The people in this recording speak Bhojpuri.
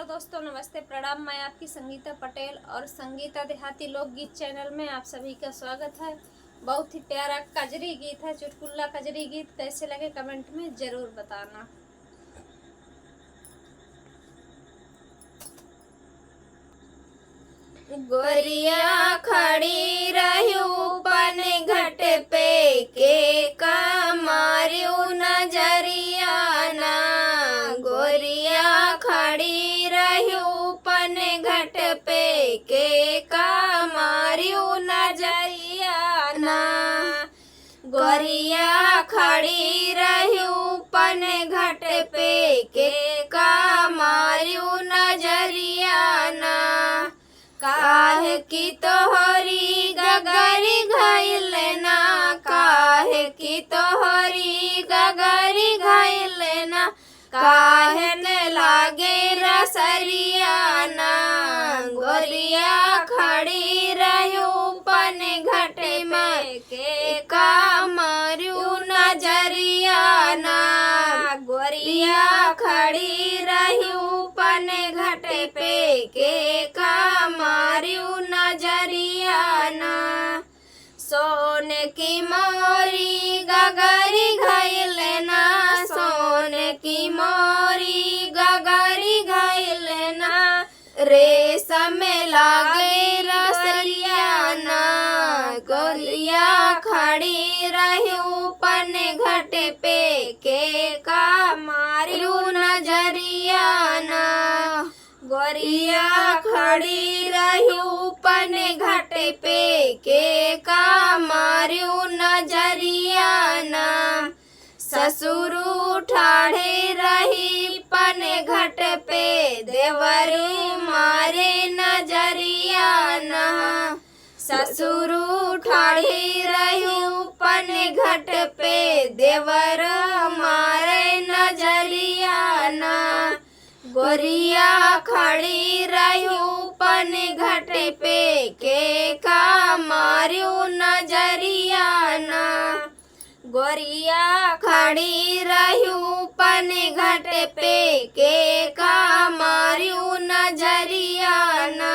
हेलो दोस्तों, नमस्ते, प्रणाम। मैं आपकी संगीता पटेल और संगीता देहाती लोकगीत चैनल में आप सभी का स्वागत है। बहुत ही प्यारा कजरी गीत है, चुटकुल्ला कजरी गीत। कैसे लगे कमेंट में ज़रूर बताना। गोरिया खड़ी रहू पन घट पे के कमारियो नजरिया ना। गोरिया खड़ी रहू पन घट पे के कमारियो नजरिया ना। गोरिया खड़ी रहू पन घट पे के कमारियो नजरिया ना। काहे की तोहरी गगरी घायल ना। काहे की तोहरी गगरी घायल ना। काहे न लागे रसरिया ना। गोरिया खड़ी रहू पन घट में के कमरू नजरिया ना। गोरिया खड़ी रहू पन घट पे के कमरू नजरिया ना। सोन की मोरी गगरी घायल ना। सोन की मोरी गगरी घायल ना। रेशम लागे रसरिया ना। गोरिया खड़ी रहू पन घट पे के कमरू नजरिया ना। गोरिया खड़ी रहू पन घट पे के कमरू नजरिया ना। ससुर ठाढ़े रही पन घट पे देवरी मारे नजरिया ना। ससुर ठाढ़े रहू पन घट पे देवर मारे नजरिया ना। गोरिया खड़ी रहू पन घट पे के कमरू नजरिया ना। गोरिया खड़ी रहू पन घट पे के कमरू नजरिया ना।